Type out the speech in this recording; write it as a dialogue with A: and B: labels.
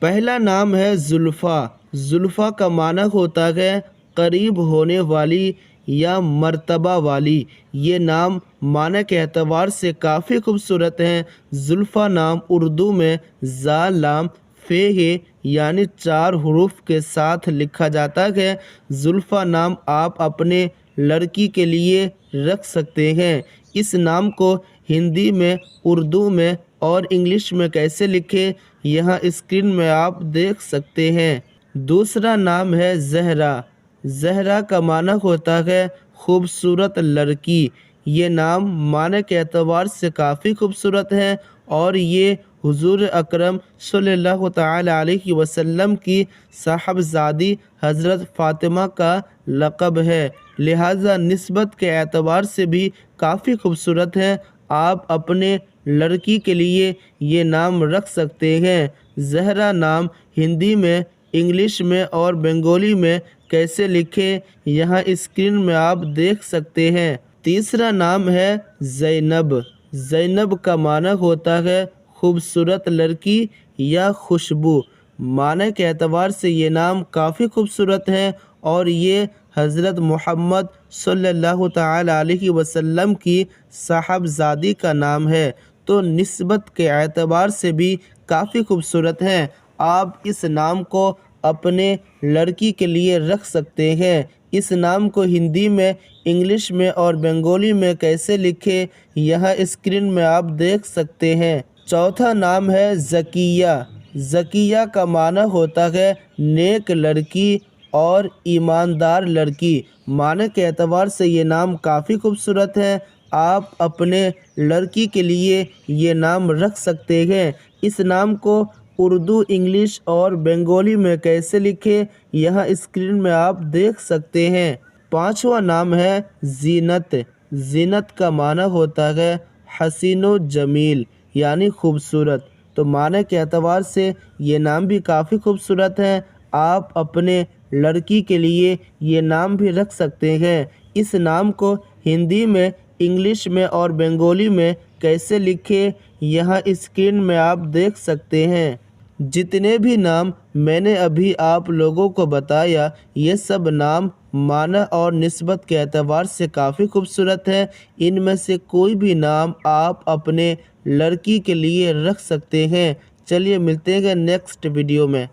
A: پہلا نام ہے زلفیٰ۔ زلفیٰ کا معنی ہوتا ہے قریب ہونے والی یا مرتبہ والی۔ یہ نام معنی کے اعتبار سے کافی خوبصورت ہے۔ زلفیٰ نام اردو میں ز ل ف ہے، یعنی 4 حروف کے ساتھ لکھا جاتا ہے۔ زلفیٰ نام آپ اپنے لڑکی کے لیے رکھ سکتے ہیں۔ اس نام کو ہندی میں، اردو میں اور انگلش میں کیسے لکھیں، یہاں اسکرین میں آپ دیکھ سکتے ہیں۔ دوسرا نام ہے زہرا۔ زہرا کا معنی ہوتا ہے خوبصورت لڑکی۔ یہ نام معنی کے اعتبار سے کافی خوبصورت ہے اور یہ حضور اکرم صلی اللہ تعالی علیہ وسلم کی صاحبزادی حضرت فاطمہ کا لقب ہے، لہٰذا نسبت کے اعتبار سے بھی کافی خوبصورت ہے۔ آپ اپنے لڑکی کے لیے یہ نام رکھ سکتے ہیں۔ زہرا نام ہندی میں، انگلش میں اور بنگالی میں کیسے لکھیں، یہاں اسکرین میں آپ دیکھ سکتے ہیں۔ تیسرا نام ہے زینب۔ زینب کا معنی ہوتا ہے خوبصورت لڑکی یا خوشبو۔ معنی کے اعتبار سے یہ نام کافی خوبصورت ہے اور یہ حضرت محمد صلی اللہ تعالی علیہ وسلم کی صاحبزادی کا نام ہے، تو نسبت کے اعتبار سے بھی کافی خوبصورت ہے۔ آپ اس نام کو اپنے لڑکی کے لیے رکھ سکتے ہیں۔ اس نام کو ہندی میں، انگلش میں اور بنگالی میں کیسے لکھیں، یہاں اسکرین میں آپ دیکھ سکتے ہیں۔ چوتھا نام ہے ذکیہ۔ ذکیہ کا معنی ہوتا ہے نیک لڑکی اور ایماندار لڑکی۔ معنی کے اعتبار سے یہ نام کافی خوبصورت ہے۔ آپ اپنے لڑکی کے لیے یہ نام رکھ سکتے ہیں۔ اس نام کو اردو، انگلش اور بنگالی میں کیسے لکھیں، یہاں اسکرین میں آپ دیکھ سکتے ہیں۔ پانچواں نام ہے زینت۔ زینت کا معنی ہوتا ہے حسین و جمیل، یعنی خوبصورت، تو معنی کے اعتبار سے یہ نام بھی کافی خوبصورت ہے۔ آپ اپنے لڑکی کے لیے یہ نام بھی رکھ سکتے ہیں۔ اس نام کو ہندی میں، انگلش میں اور بنگالی میں کیسے لکھیں، یہاں اسکرین میں آپ دیکھ سکتے ہیں۔ جتنے بھی نام میں نے ابھی آپ لوگوں کو بتایا، یہ سب نام معنی اور نسبت کے اعتبار سے کافی خوبصورت ہے۔ ان میں سے کوئی بھی نام آپ اپنے لڑکی کے لیے رکھ سکتے ہیں۔ چلیے ملتے ہیں نیکسٹ ویڈیو میں۔